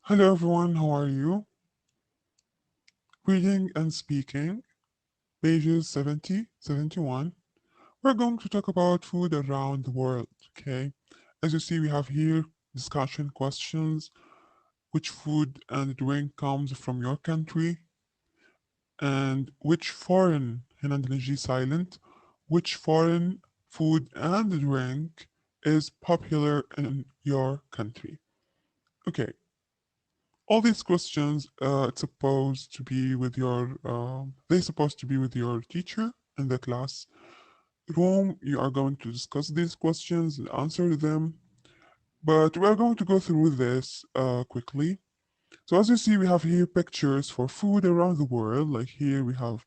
Hello everyone, how are you? Reading and speaking, pages 70, 71. We're going to talk about food around the world, okay? As you see, we have here discussion questions. Which food and drink comes from your country? And which foreign, هنا عندنا G silent, which foreign food and drink is popular in your country? Okay, all these questions it's supposed to be with your they supposed to be with your teacher in the class room. You are going to discuss these questions and answer them, but we are going to go through this quickly. So as you see, we have here pictures for food around the world. Like here we have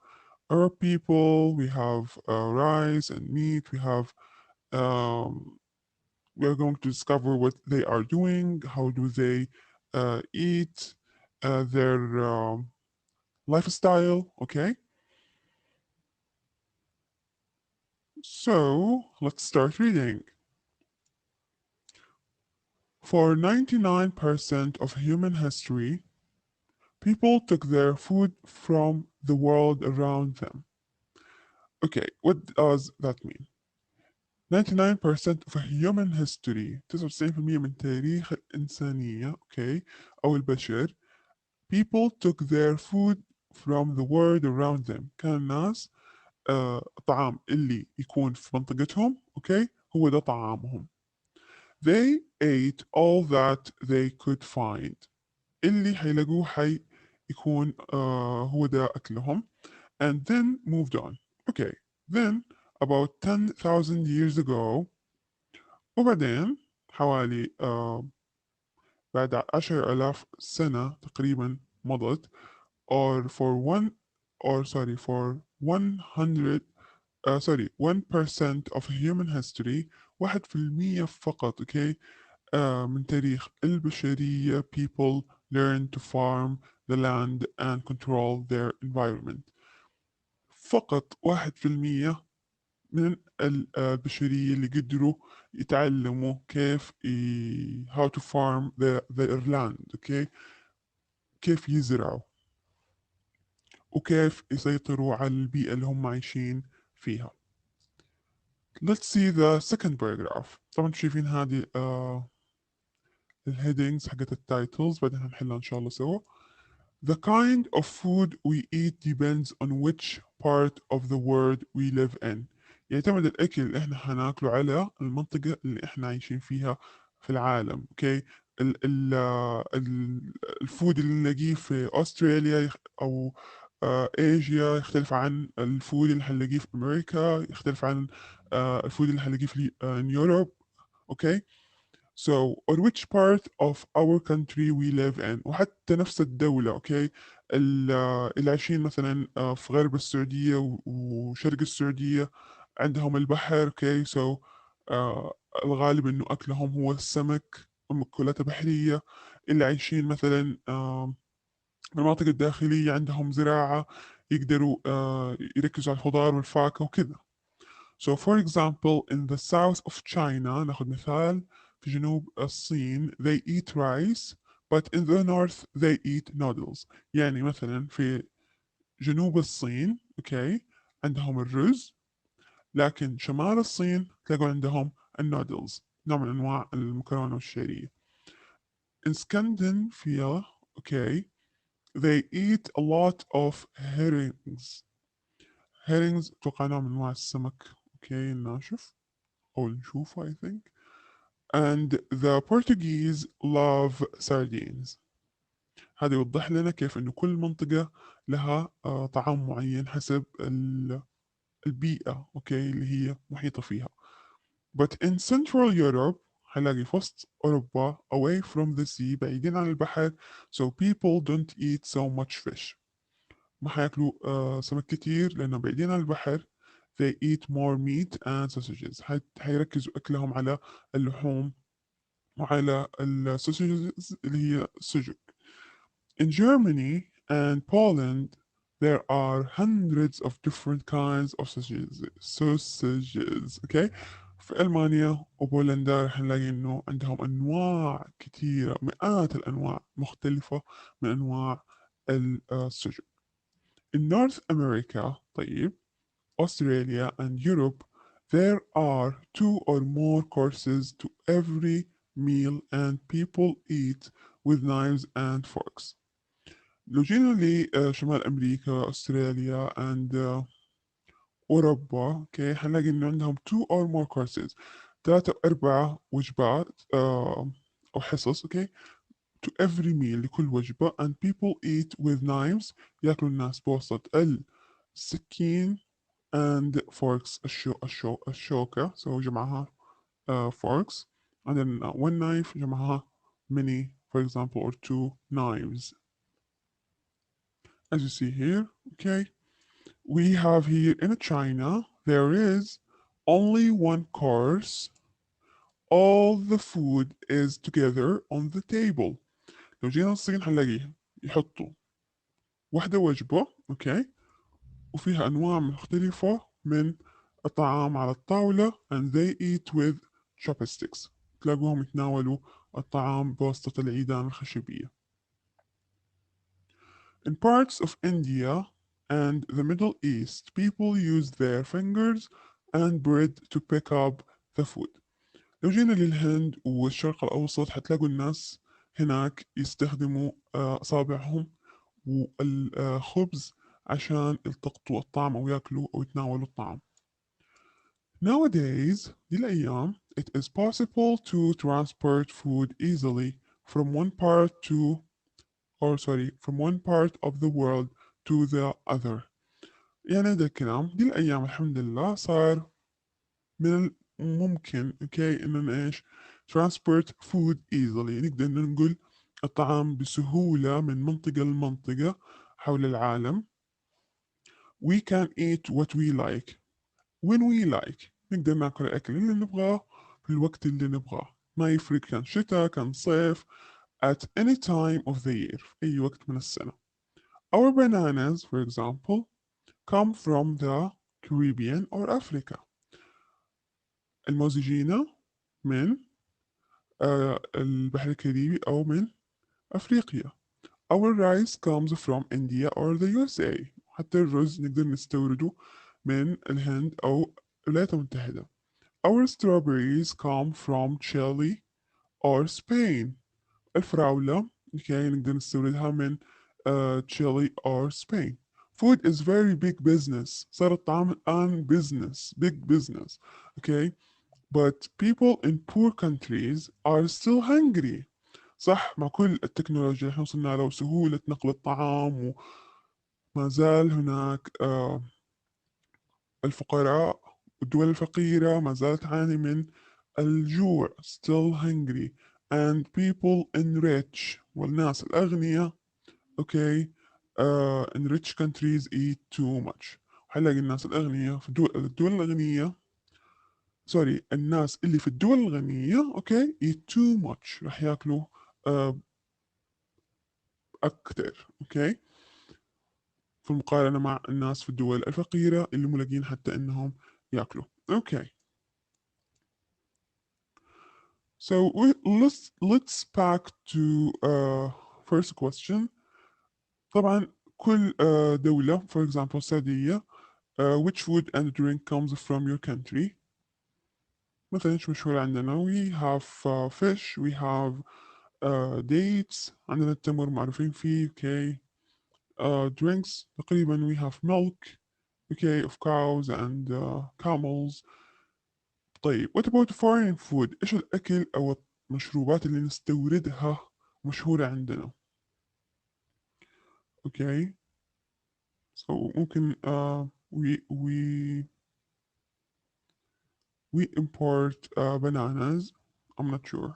Arab people, we have rice and meat, um, we are going to discover what they are doing, how do they eat, their lifestyle. Okay, so let's start reading. For 99% of human history, people took their food from the world around them. Okay, what does that mean? 99% of human history 99% من تاريخ الإنسانية okay أو البشر people took their food from the world around them. كان الناس الطعام اللي يكون في منطقتهم okay هو ده طعامهم. They ate all that they could find. اللي حيلاقوه يكون هو ده أكلهم. And then moved on. Okay. Then about 10,000 years ago وبعدين حوالي بعد 10,000 سنة تقريبا مضت or for one or sorry for 100 sorry 1% of human history 1% فقط okay من تاريخ البشرية people learn to farm the land and control their environment. فقط 1% من البشرية اللي قدروا يتعلموا كيف how to farm their land okay كيف يزرعوا وكيف يسيطروا على البيئة اللي هم عايشين فيها. Let's see the second paragraph. طبعا شايفين هذه الهيدنجز حقت التايتلز بعدين هنحلها إن شاء الله سوا. The kind of food we eat depends on which part of the world we live in. يعتمد الأكل اللي إحنا حناكله على المنطقة اللي إحنا عايشين فيها في العالم. Okay. الفود اللي نلاقيه في أستراليا أو آسيا يختلف عن الفود اللي حنلاقيه في أمريكا، يختلف عن الفود اللي حنلاقيه في in Europe. Okay. So, on which part of our country we live in وحتى نفس الدولة أوكي اللي عايشين مثلا في غرب السعودية وشرق السعودية عندهم البحر أوكي so الغالب إنه أكلهم هو السمك ومأكولات بحرية. اللي عايشين مثلا في المناطق الداخلية عندهم زراعة يقدروا يركزوا على الخضار والفاكهة وكذا. So for example in the south of China ناخذ مثال في جنوب الصين they eat rice but in the north they eat noodles. يعني مثلا في جنوب الصين اوكي عندهم الرز لكن شمال الصين تلاقوا عندهم النودلز نوع من انواع المكرونه والشعريه. In Scandinavia okay they eat a lot of herrings. herrings اتوقع نوع من انواع السمك اوكي الناشف او النشوفه I think. And the Portuguese love sardines. هذا يوضح لنا كيف إنه كل منطقة لها طعام معين حسب البيئة أوكي اللي هي محيطة فيها. But in Central Europe هنلاقي في وسط أوروبا away from the sea بعيدين عن البحر so people don't eat so much fish. ما حياكلوا سمك كتير لأنه بعيدين عن البحر. They eat more meat and sausages. حيركزوا أكلهم على اللحوم وعلى السوسيجز اللي هي السجق. In Germany and Poland there are hundreds of different kinds of sausages okay في ألمانيا وبولندا رح نلاقي إنه عندهم أنواع كثيرة، مئات الأنواع مختلفة من أنواع السجن. In North America طيب Australia and Europe there are two or more courses to every meal and people eat with knives and forks. لو جينا لشمال أمريكا أستراليا and أوروبا أوكي حنلاقي إنه عندهم two or more courses، 3 أو 4 وجبات أو حصص أوكي to every meal لكل وجبة and people eat with knives ياكلوا الناس بوسط السكين and forks الشوكة so جمعها forks and then one knife جمعها many for example or two knives as you see here okay we have here in China there is only one course all the food is together on the table لو جينا الصين حنلاقيه يحطوا واحدة وجبة اوكي وفيها أنواع مختلفة من الطعام على الطاولة and they eat with chopsticks تلاقوهم يتناولوا الطعام بواسطة العيدان الخشبية. In parts of India and the Middle East, people use their fingers and bread to pick up the food. لو جينا للهند والشرق الأوسط حتلاقوا الناس هناك يستخدموا أصابعهم والخبز عشان يلتقطوا الطعم أو ياكلوا أو يتناولوا الطعام. Nowadays, دي الأيام, it is possible to transport food easily from one part to, or sorry, from one part of the world to the other. يعني هذا الكلام دي الأيام الحمد لله صار من الممكن okay إننا إيش transport food easily نقدر ننقل الطعام بسهولة من منطقة لمنطقة حول العالم. We can eat what we like when we like نقدر ناكل الأكل اللي نبغاه في الوقت اللي نبغاه ما يفرق كان شتاء كان صيف at any time of the year في أي وقت من السنة. Our bananas for example come from the Caribbean or Africa. الموز يجينا من البحر الكاريبي أو من أفريقيا. Our rice comes from India or the USA. حتى الرز نقدر نستورده من الهند أو الولايات المتحدة. Our strawberries come from Chile or Spain. الفراولة okay, نقدر نستوردها من Chile or Spain. Food is very big business. صار الطعام الآن business, big business. Okay, but people in poor countries are still hungry. صح مع كل التكنولوجيا اللي احنا وصلنا لها وسهولة نقل الطعام وما زال هناك الفقراء والدول الفقيرة ما زالت تعاني من الجوع still hungry and people in rich والناس الأغنياء okay in rich countries eat too much وحنلاقي الناس الأغنياء في الدول الغنية سوري الناس اللي في الدول الغنية اوكي eat too much راح ياكلوا أكتر اوكي في المقارنة مع الناس في الدول الفقيرة اللي ملاقين حتى إنهم ياكلوا اوكي so let's back to first question طبعا كل دولة for example السعودية which food and drink comes from your country مثلا ايش مشهور عندنا we have fish we have dates عندنا التمر معروفين فيه okay drinks تقريبا we have milk okay of cows and camels طيب what about foreign food ايش الأكل أو المشروبات اللي نستوردها مشهورة عندنا okay so ممكن we import bananas I'm not sure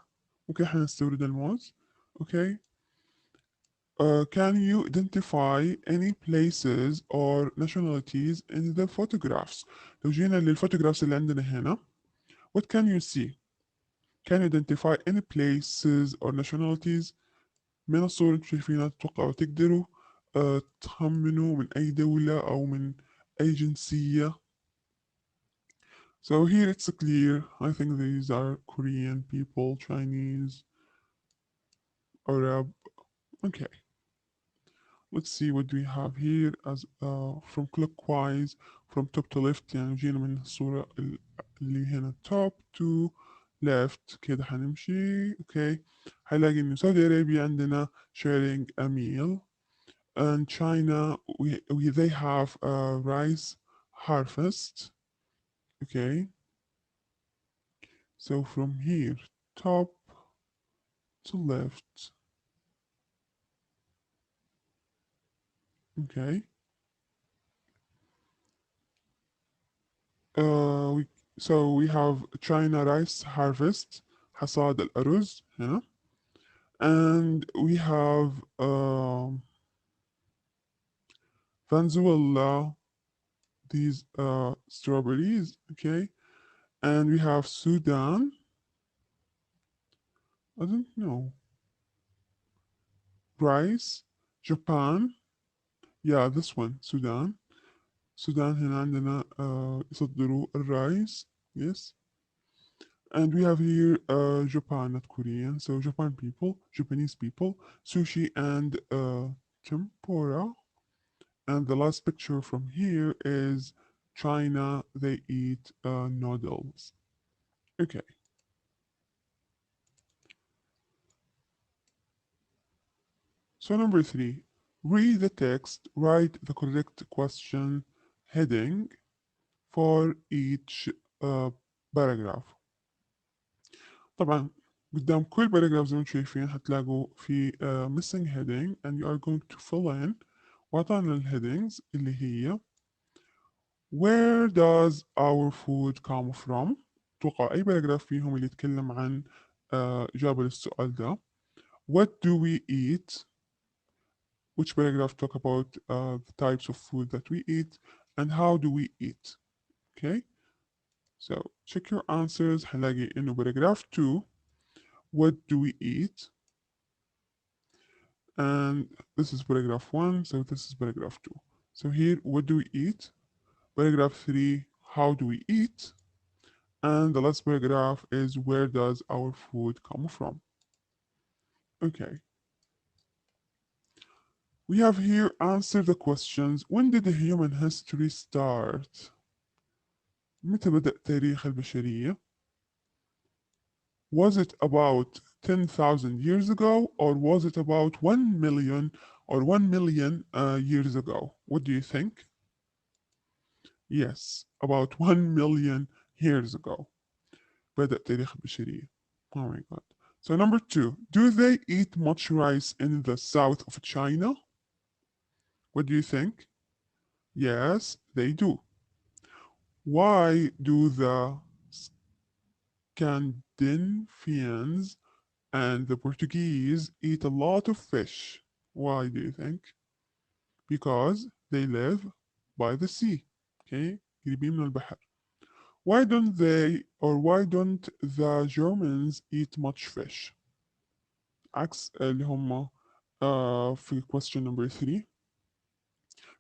ممكن احنا نستورد الموز okay can you identify any places or nationalities in the photographs لو جينا للفوتوغرافز اللي عندنا هنا what can you see can you identify any places or nationalities من الصور اللي شايفينها تتوقعوا تقدروا تخمنوا من أي دولة أو من أي جنسية So here it's clear. I think these are Korean people, Chinese, Arab. Okay, let's see what do we have here as from clockwise from top to left. يعني جينا من الصورة اللي هنا top to left كده حنمشي. Okay, هنلاقي إنه سعودي أرابيا عندنا sharing a meal, and China they have a rice harvest. Okay, so from here top to left. Okay, we so we have China rice harvest, حصاد الأرز هنا, and we have Venezuela, these strawberries. Okay, and we have Sudan. I don't know, rice, Japan. Yeah, this one, Sudan. Sudan هنا عندنا يصدروا الرايس. Yes. And we have here Japan, not Korean. So Japan people, Japanese people, sushi and tempura. And the last picture from here is China. They eat noodles. Okay. So number 3, read the text, write the correct question heading for each paragraph. طبعا قدام كل paragraph زي ما انتم شايفين هتلاقوا في missing heading, and you are going to fill in. وأعطانا الهيدنجز اللي هي where does our food come from. توقع أي paragraph فيهم اللي يتكلم عن إجابة للسؤال ده. What do we eat. Which paragraph talk about the types of food that we eat, and how do we eat. Okay, so check your answers. هنلاقي إنه paragraph 2 what do we eat, and this is paragraph 1, so this is paragraph 2. So here, what do we eat? Paragraph 3, how do we eat? And the last paragraph is where does our food come from? Okay. We have here answer the questions. When did the human history start? متى بدأ تاريخ البشرية? Was it about 10,000 years ago, or was it about 1 million or 1 million years ago? What do you think? Yes, about 1 million years ago. بدأ تاريخ البشرية. Oh my God. So number 2, do they eat much rice in the south of China? What do you think? Yes, they do. Why do the Scandinavians and the Portuguese eat a lot of fish? Why do you think? Because they live by the sea. Okay, قريبين من البحر. Why don't they, or why don't the Germans eat much fish? عكس اللي هم في question number 3.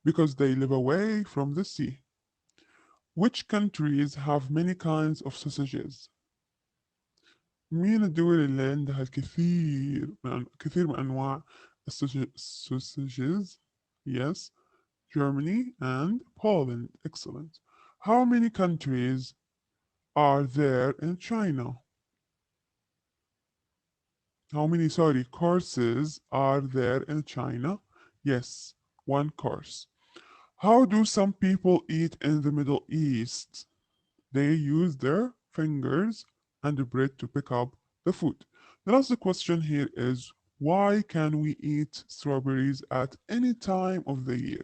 Because they live away from the sea. Which countries have many kinds of sausages? مين الدول اللي عندها كثير من أنواع sausages? Yes, Germany and Poland. Excellent. How many countries are there in China? How many, courses are there in China? Yes, one course. How do some people eat in the Middle East? They use their fingers and bread to pick up the food. The last question here is, why can we eat strawberries at any time of the year?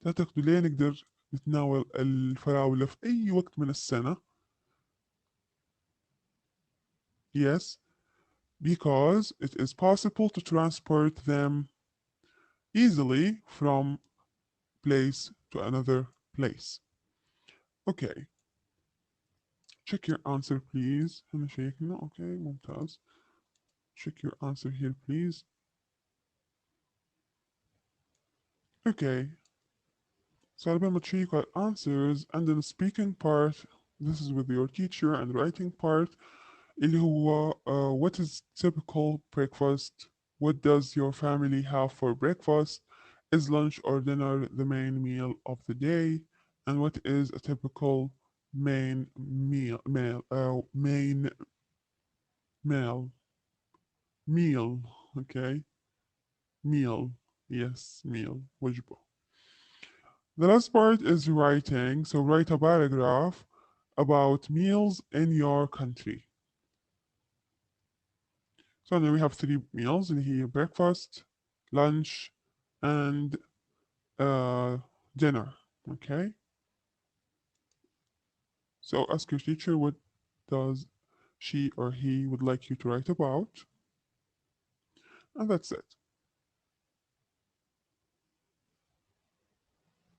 تعتقدوا ليه نقدر نتناول الفراولة في أي وقت من السنة؟ Yes, because it is possible to transport them easily from place to another place. Okay, check your answer please. هنا شيكنا. Okay, ممتاز. Check your answer here please. Okay, so I'm going to check our answers, and then the speaking part this is with your teacher and writing part اللي هو what is typical breakfast, what does your family have for breakfast, is lunch or dinner the main meal of the day, and what is a typical main meal meal, okay, meal, yes, meal, وجبة. The last part is writing, so write a paragraph about meals in your country. So now we have three meals in here: breakfast, lunch, and dinner. Okay. So ask your teacher what does she or he would like you to write about, and that's it.